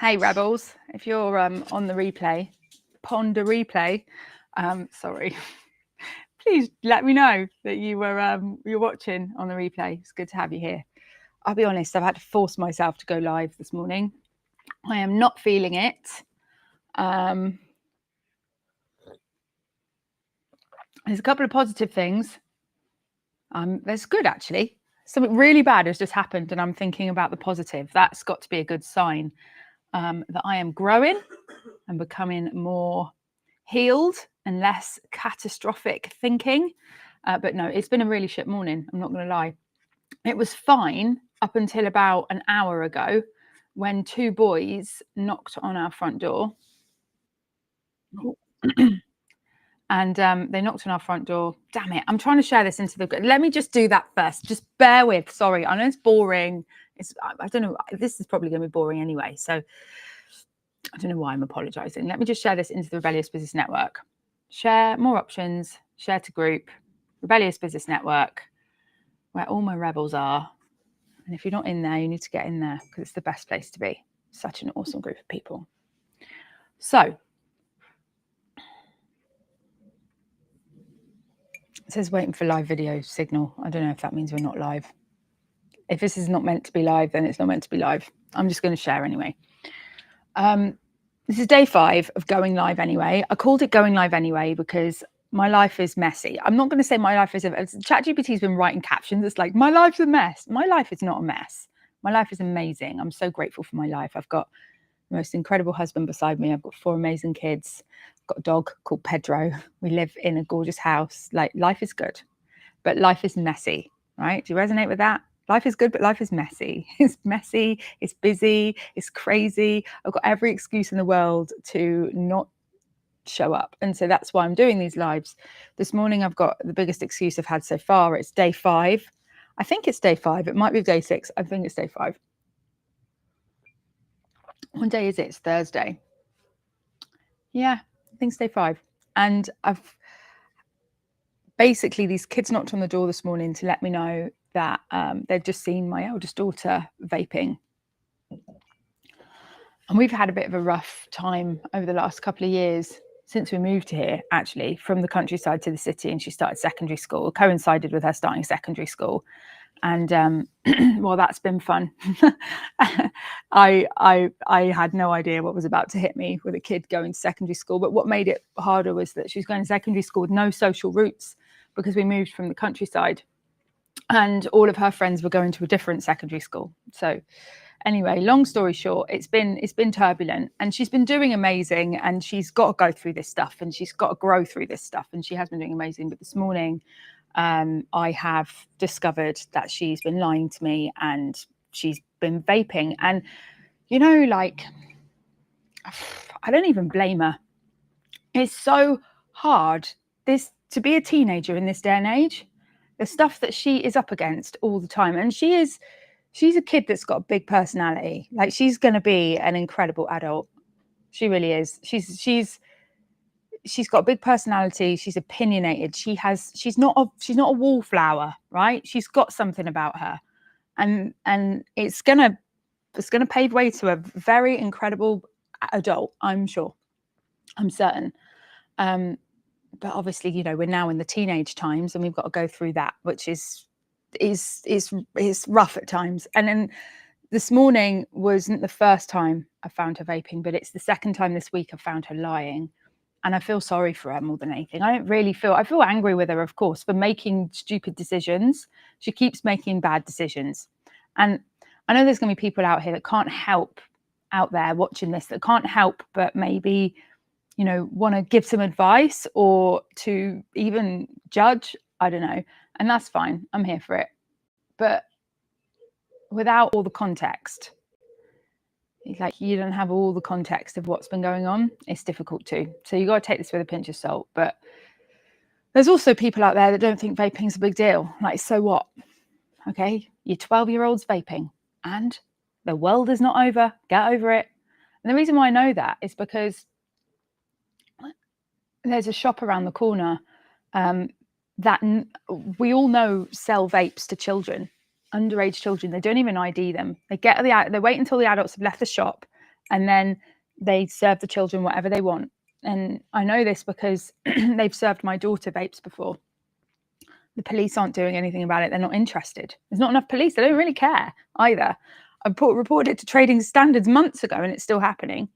Hey Rebels, if you're on the replay, Ponder replay, sorry, please let me know that you're watching on the replay. It's good to have you here. I'll be honest, I've had to force myself to go live this morning. I am not feeling it. There's a couple of positive things. There's good actually. Something really bad has just happened, and I'm thinking about the positive. That's got to be a good sign that I am growing and becoming more healed and less catastrophic thinking. But no, it's been a really shit morning. I'm not going to lie. It was fine up until about an hour ago when two boys knocked on our front door. And they knocked on our front door. Damn it. I'm trying to share this into the... Let me just do that first. Just bear with. Sorry. I know it's boring. I don't know. This is probably going to be boring anyway. So I don't know why I'm apologizing. Let me just share this into the Rebellious Business Network. Share more options. Share to group. Rebellious Business Network, where all my rebels are. And if you're not in there, you need to get in there because it's the best place to be. Such an awesome group of people. So it says waiting for live video signal. I don't know if that means we're not live. If this is not meant to be live, then it's not meant to be live. I'm just going to share anyway. This is day 5 of going live anyway. I called it going live anyway because my life is messy. I'm not going to say my life is... ChatGPT's been writing captions. It's like, my life's a mess. My life is not a mess. My life is amazing. I'm so grateful for my life. I've got the most incredible husband beside me. I've got 4 amazing kids. I've got a dog called Pedro. We live in a gorgeous house. Like, life is good, but life is messy, right? Do you resonate with that? Life is good, but life is messy. It's messy, it's busy, it's crazy. I've got every excuse in the world to not show up. And so that's why I'm doing these lives. This morning, I've got the biggest excuse I've had so far. It's day 5. I think it's day 5. It might be day 6. I think it's day 5. What day is it? It's Thursday. Yeah, I think it's day 5. And basically, these kids knocked on the door this morning to let me know that they'd just seen my eldest daughter vaping. And we've had a bit of a rough time over the last couple of years since we moved here, actually, from the countryside to the city. And she started secondary school. It coincided with her starting secondary school. And well, that's been fun. I had no idea what was about to hit me with a kid going to secondary school. But what made it harder was that she was going to secondary school with no social roots because we moved from the countryside. And all of her friends were going to a different secondary school. So anyway, long story short, it's been turbulent, and she's been doing amazing, and she's got to go through this stuff, and she's got to grow through this stuff, and she has been doing amazing. But this morning, I have discovered that she's been lying to me, and she's been vaping. And, you know, like, I don't even blame her. It's so hard to be a teenager in this day and age. The stuff that she is up against all the time. And she's a kid that's got a big personality. Like, she's going to be an incredible adult. She really is. She's got a big personality. She's opinionated. She's not a wallflower, right? She's got something about her. And it's gonna pave way to a very incredible adult, I'm sure. I'm certain. But obviously, you know, we're now in the teenage times, and we've got to go through that, which is rough at times. And then this morning wasn't the first time I found her vaping, but it's the second time this week I found her lying. And I feel sorry for her more than anything. I feel angry with her, of course, for making stupid decisions. She keeps making bad decisions. And I know there's going to be people out here that can't help, out there watching this, that can't help but maybe, you know, want to give some advice or to even judge. I don't know. And that's fine. I'm here for it. But without all the context, like, you don't have all the context of what's been going on, it's difficult to. So you got to take this with a pinch of salt. But there's also people out there that don't think vaping's a big deal. Like, so what? Okay, you're 12-year-olds vaping, and the world is not over. Get over it. And the reason why I know that is because there's a shop around the corner that we all know sell vapes to children, underage children. They don't even ID them. They wait until the adults have left the shop, and then they serve the children whatever they want. And I know this because they've served my daughter vapes before. The police aren't doing anything about it. They're not interested. There's not enough police. They don't really care either. I reported it to Trading Standards months ago, and it's still happening.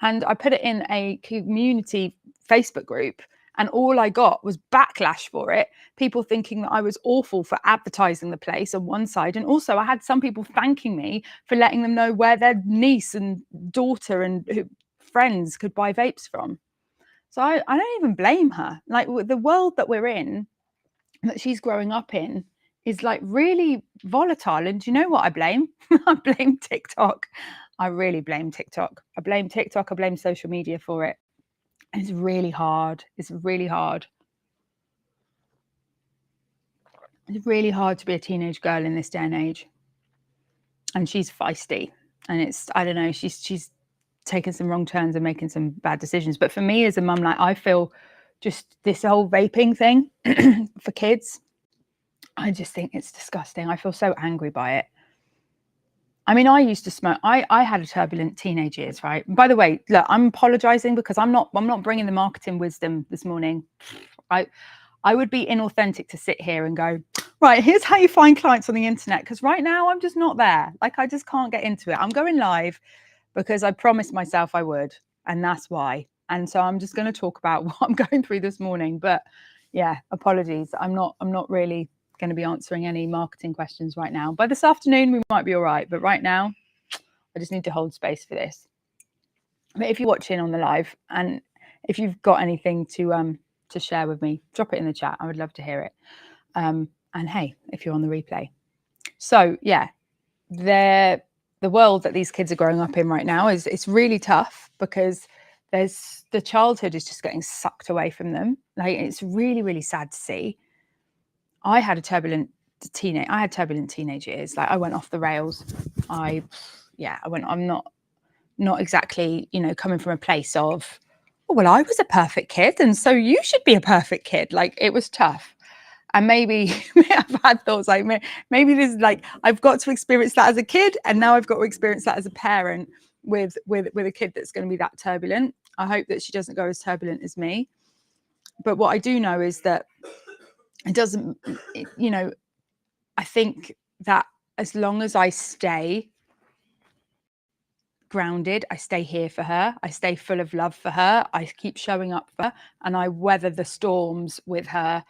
And I put it in a community Facebook group, and all I got was backlash for it. People thinking that I was awful for advertising the place on one side. And also I had some people thanking me for letting them know where their niece and daughter and friends could buy vapes from. So I don't even blame her. Like, the world that we're in, that she's growing up in, is like really volatile. And do you know what I blame? I blame TikTok. I really blame TikTok. I blame TikTok. I blame social media for it. And it's really hard. It's really hard. It's really hard to be a teenage girl in this day and age. And she's feisty. And it's, I don't know, she's taken some wrong turns and making some bad decisions. But for me as a mum, like, I feel just this whole vaping thing for kids, I just think it's disgusting. I feel so angry by it. I mean, I used to smoke. I had a turbulent teenage years, right? By the way, look, I'm apologizing because I'm not bringing the marketing wisdom this morning. I would be inauthentic to sit here and go, right, here's how you find clients on the internet. Because right now I'm just not there. Like, I just can't get into it. I'm going live because I promised myself I would, and that's why. And so I'm just going to talk about what I'm going through this morning. But yeah, apologies. I'm not really going to be answering any marketing questions right now. By this afternoon, we might be all right. But right now, I just need to hold space for this. But if you're watching on the live, and if you've got anything to share with me, drop it in the chat. I would love to hear it. And hey, if you're on the replay. So yeah, the world that these kids are growing up in right now it's really tough, because the childhood is just getting sucked away from them. Like, it's really, really sad to see. I had turbulent teenage years. Like, I went off the rails. I'm not exactly, coming from a place of, oh, well, I was a perfect kid, and so you should be a perfect kid. Like, it was tough. And maybe I've had thoughts like, maybe this is like, I've got to experience that as a kid, and now I've got to experience that as a parent with a kid that's going to be that turbulent. I hope that she doesn't go as turbulent as me. But what I do know is that it doesn't, I think that as long as I stay grounded, I stay here for her, I stay full of love for her, I keep showing up for her, and I weather the storms with her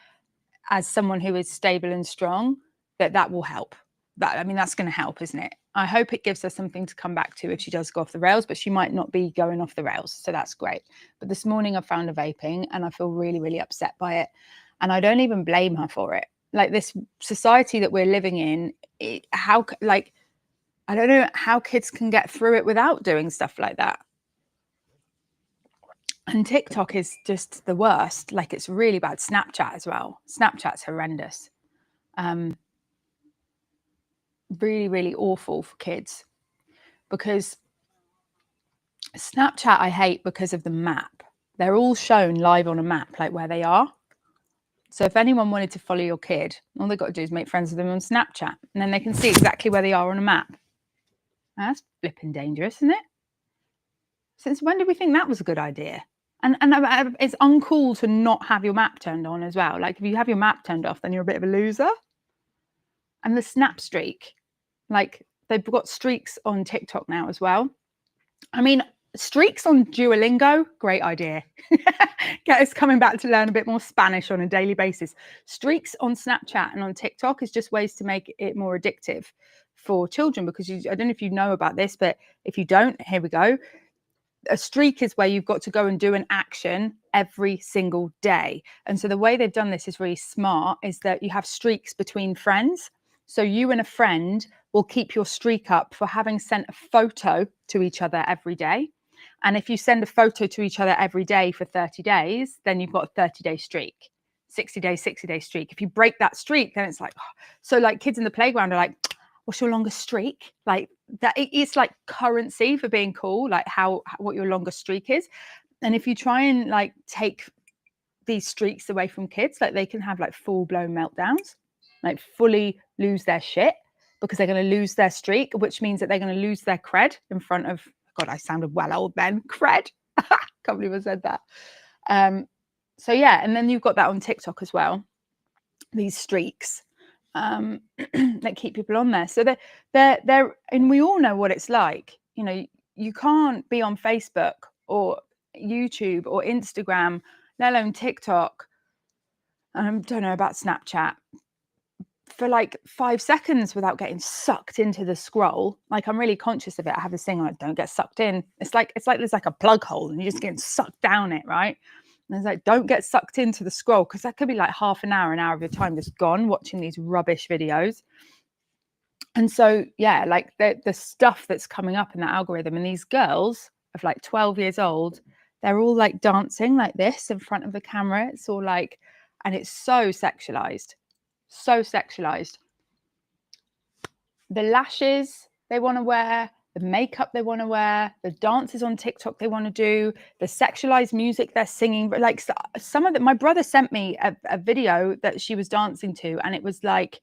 as someone who is stable and strong, that will help. That's going to help, isn't it? I hope it gives her something to come back to if she does go off the rails, but she might not be going off the rails, so that's great. But this morning I found her vaping, and I feel really, really upset by it, and I don't even blame her for it. Like, this society that we're living in, I don't know how kids can get through it without doing stuff like that. And TikTok is just the worst. Like, it's really bad. Snapchat as well. Snapchat's horrendous. Really, really awful for kids, because Snapchat I hate because of the map. They're all shown live on a map, like where they are. So if anyone wanted to follow your kid, all they've got to do is make friends with them on Snapchat, and then they can see exactly where they are on a map. That's flipping dangerous, isn't it? Since when did we think that was a good idea? And it's uncool to not have your map turned on as well. Like, if you have your map turned off, then you're a bit of a loser. And the snap streak, like, they've got streaks on TikTok now as well. I mean, streaks on Duolingo, great idea. Get us coming back to learn a bit more Spanish on a daily basis. Streaks on Snapchat and on TikTok is just ways to make it more addictive for children, because I don't know if you know about this, but if you don't, here we go. A streak is where you've got to go and do an action every single day. And so the way they've done this is really smart, is that you have streaks between friends. So you and a friend will keep your streak up for having sent a photo to each other every day. And if you send a photo to each other every day for 30 days, then you've got a 30-day streak, 60-day streak. If you break that streak, then it's like, oh. So like, kids in the playground are like, what's your longest streak? Like, that it's like currency for being cool, like what your longest streak is. And if you try and like take these streaks away from kids, like, they can have like full-blown meltdowns, like fully lose their shit, because they're going to lose their streak, which means that they're going to lose their cred in front of God, I sounded well old then. Cred. Can't believe I said that. So yeah, and then you've got that on TikTok as well. These streaks that keep people on there. So they're, and we all know what it's like. You know, you can't be on Facebook or YouTube or Instagram, let alone TikTok. I don't know about Snapchat, for like 5 seconds without getting sucked into the scroll. Like, I'm really conscious of it. I have this thing like, don't get sucked in. It's like there's like a plug hole and you're just getting sucked down it, right? And it's like, don't get sucked into the scroll, because that could be like half an hour of your time just gone watching these rubbish videos. And so, yeah, like the stuff that's coming up in that algorithm, and these girls of like 12 years old, they're all like dancing like this in front of the camera. It's all like, and it's so sexualized. So sexualized. The lashes they want to wear, the makeup they want to wear, the dances on TikTok they want to do, the sexualized music they're singing. But like some of it, my brother sent me a video that she was dancing to, and it was like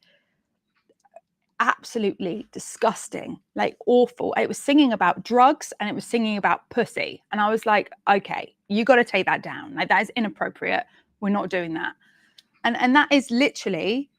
absolutely disgusting, like awful. It was singing about drugs and it was singing about pussy. And I was like, okay, you got to take that down. Like, that is inappropriate. We're not doing that. And that is literally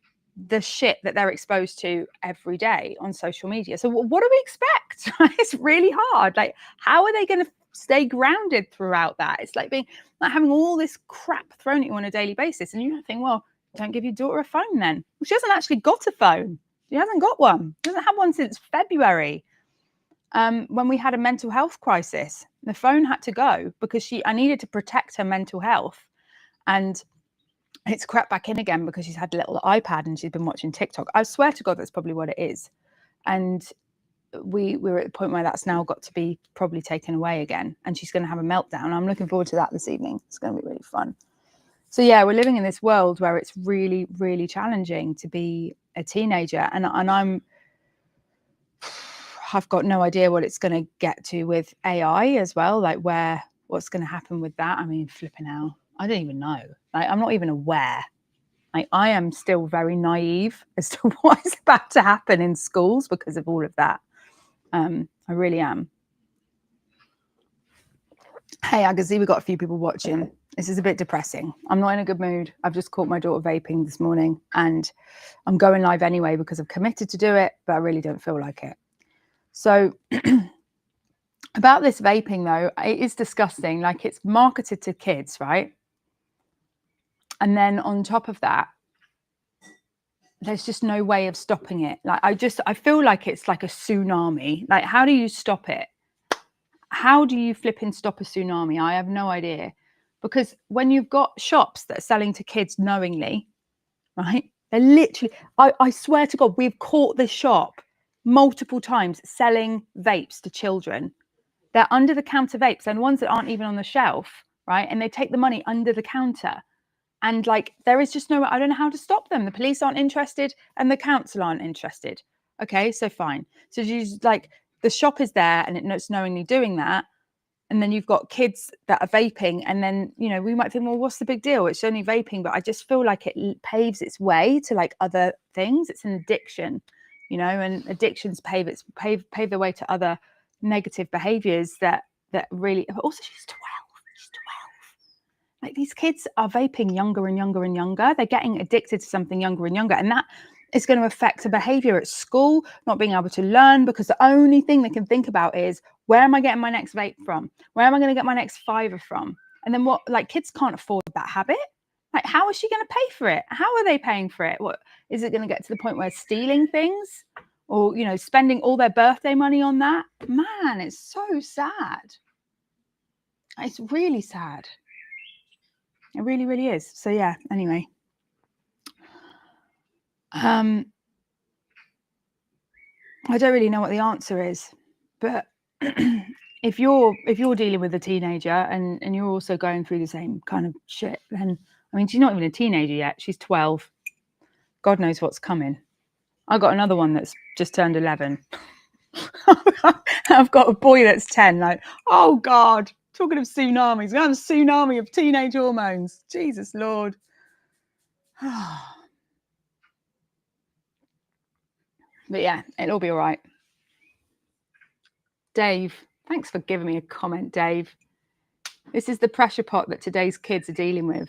the shit that they're exposed to every day on social media. So what do we expect? It's really hard. Like, how are they going to stay grounded throughout that? It's like having all this crap thrown at you on a daily basis, and you think, well, don't give your daughter a phone then. Well, she hasn't actually got a phone. She hasn't got one. She hasn't had one since February. When we had a mental health crisis, the phone had to go because I needed to protect her mental health. And it's crept back in again because she's had a little iPad and she's been watching TikTok. I swear to God, that's probably what it is. And we're at the point where that's now got to be probably taken away again. And she's going to have a meltdown. I'm looking forward to that this evening. It's going to be really fun. So yeah, we're living in this world where it's really, really challenging to be a teenager. And I've got no idea what it's going to get to with AI as well. Like, what's going to happen with that? I mean, flipping out. I don't even know. Like, I'm not even aware. Like, I am still very naive as to what is about to happen in schools because of all of that. I really am. Hey, Agazi, we've got a few people watching. This is a bit depressing. I'm not in a good mood. I've just caught my daughter vaping this morning, and I'm going live anyway because I've committed to do it, but I really don't feel like it. So about this vaping, though, it is disgusting. Like, it's marketed to kids, right? And then on top of that, there's just no way of stopping it. Like, I feel like it's like a tsunami. Like, how do you stop it? How do you flip and stop a tsunami? I have no idea. Because when you've got shops that are selling to kids knowingly, right? They're literally, I swear to God, we've caught this shop multiple times selling vapes to children. They're under the counter vapes, and ones that aren't even on the shelf, right? And they take the money under the counter. And like, there is just no, I don't know how to stop them. The police aren't interested and the council aren't interested. Okay, so fine. So you like, the shop is there and it's knowingly doing that. And then you've got kids that are vaping, and then, you know, we might think, well, what's the big deal? It's only vaping. But I just feel like it paves its way to like other things. It's an addiction, you know, and addictions pave the way to other negative behaviors that really, also she's 12. Like, these kids are vaping younger and younger and younger. They're getting addicted to something younger and younger. And that is going to affect the behavior at school, not being able to learn, because the only thing they can think about is, where am I getting my next vape from? Where am I going to get my next fiver from? And then what, like, kids can't afford that habit. Like, how is she going to pay for it? How are they paying for it? What is it going to get to the point where stealing things, or, you know, spending all their birthday money on that? Man, it's so sad. It's really sad. It really, really is. So yeah, anyway. I don't really know what the answer is, but if you're dealing with a teenager and you're also going through the same kind of shit, then, I mean, she's not even a teenager yet. She's 12. God knows what's coming. I got another one that's just turned 11. I've got a boy that's 10. Like, oh God, talking of tsunamis, we have a tsunami of teenage hormones. Jesus Lord. But yeah, it'll be all right. Dave, Thanks for giving me a comment, Dave. This is the pressure pot that today's kids are dealing with.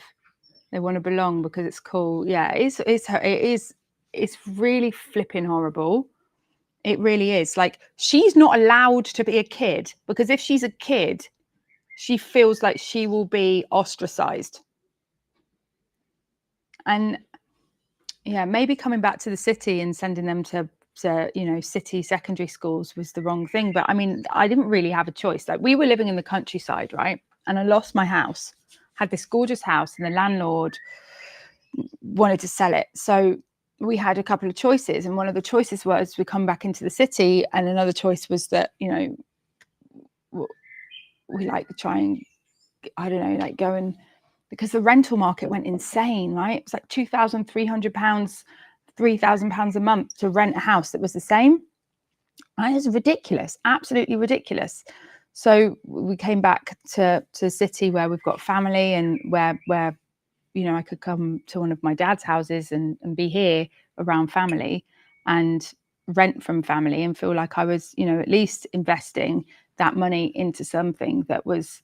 They want to belong because it's cool. Yeah, it's really flipping horrible. It really is. Like, she's not allowed to be a kid, because if she's a kid, she feels like she will be ostracized. And yeah, maybe coming back to the city and sending them to city secondary schools was the wrong thing. But I mean, I didn't really have a choice. Like, we were living in the countryside, right? And I lost my house, had this gorgeous house, and the landlord wanted to sell it. So we had a couple of choices, and one of the choices was we come back into the city, and another choice was that, we like try and, I don't know, like go and, because the rental market went insane, right? It was like £2,300, £3,000 a month to rent a house that was the same. And it was ridiculous, absolutely ridiculous. So we came back to the city where we've got family, and where I could come to one of my dad's houses and be here around family and rent from family, and feel like I was, at least investing that money into something that was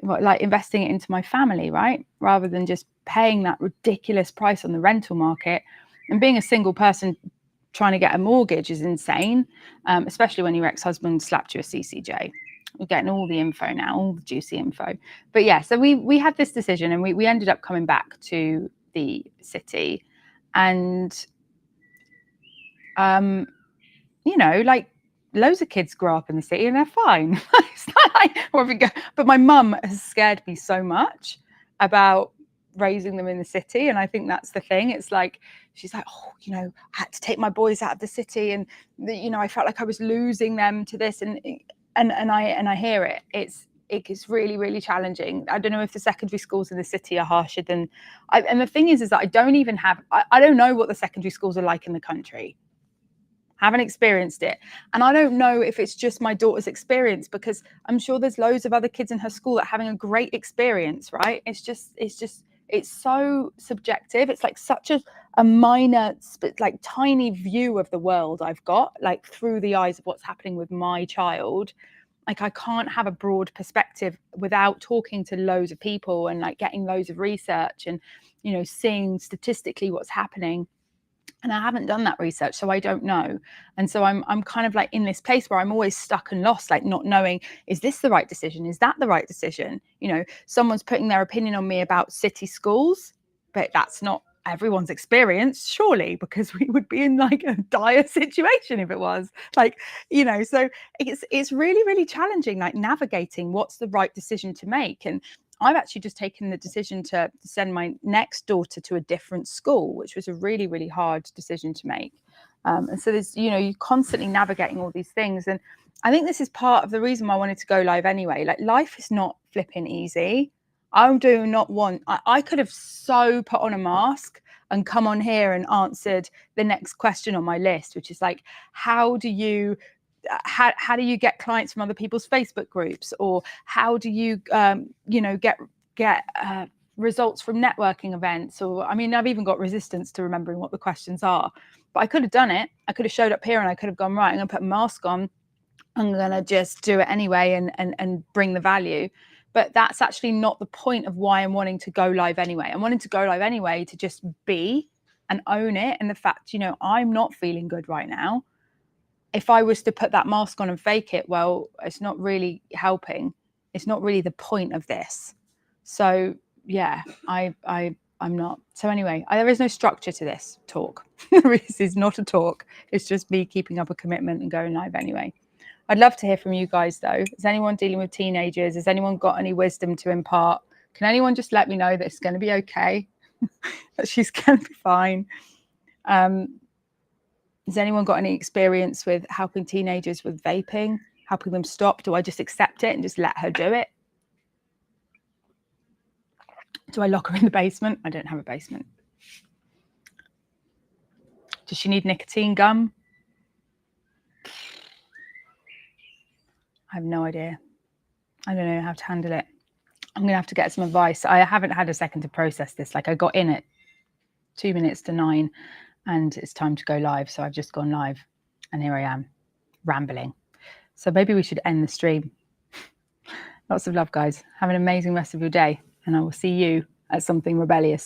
like investing it into my family, right? Rather than just paying that ridiculous price on the rental market. And being a single person trying to get a mortgage is insane, especially when your ex-husband slapped you a CCJ. We're getting all the info now, all the juicy info. But yeah, so we had this decision, and we ended up coming back to the city. And like, loads of kids grow up in the city and they're fine. It's not like, but my mum has scared me so much about raising them in the city, and I think that's the thing. It's like, she's like, I had to take my boys out of the city, and I felt like I was losing them to this, and I hear it. It's really, really challenging. I don't know if the secondary schools in the city are harsher than, and the thing is that I don't know what the secondary schools are like in the country. Haven't experienced it, and I don't know if it's just my daughter's experience, because I'm sure there's loads of other kids in her school that are having a great experience, right? It's so subjective. It's like such a minor, like tiny view of the world I've got, like through the eyes of what's happening with my child. Like, I can't have a broad perspective without talking to loads of people and like getting loads of research and seeing statistically what's happening. And I haven't done that research, so I don't know. And so I'm kind of like in this place where I'm always stuck and lost, like not knowing, is this the right decision? Is that the right decision? Someone's putting their opinion on me about city schools, but that's not everyone's experience, surely, because we would be in like a dire situation if it was. Like, so it's really, really challenging, like navigating what's the right decision to make. And I've actually just taken the decision to send my next daughter to a different school, which was a really, really hard decision to make. And so there's, you're constantly navigating all these things. And I think this is part of the reason why I wanted to go live anyway. Like, life is not flipping easy. I do not want, I could have so put on a mask and come on here and answered the next question on my list, which is like, how do you get clients from other people's Facebook groups, or how do you get results from networking events? Or, I mean, I've even got resistance to remembering what the questions are, but I could have done it. I could have showed up here and I could have gone, right, I'm gonna put a mask on, I'm gonna just do it anyway and bring the value. But that's actually not the point of why I'm wanting to go live anyway. I'm wanting to go live anyway to just be and own it, and the fact, I'm not feeling good right now. If I was to put that mask on and fake it, well, it's not really helping. It's not really the point of this. So yeah, I'm not. So anyway, there is no structure to this talk. This is not a talk. It's just me keeping up a commitment and going live anyway. I'd love to hear from you guys though. Is anyone dealing with teenagers? Has anyone got any wisdom to impart? Can anyone just let me know that it's going to be okay? That she's going to be fine? Has anyone got any experience with helping teenagers with vaping, helping them stop? Do I just accept it and just let her do it? Do I lock her in the basement? I don't have a basement. Does she need nicotine gum? I have no idea. I don't know how to handle it. I'm going to have to get some advice. I haven't had a second to process this. Like, I got in at 2 minutes to 9 and it's time to go live. So I've just gone live and here I am rambling. So maybe we should end the stream. Lots of love, guys. Have an amazing rest of your day, and I will see you at Something Rebellious.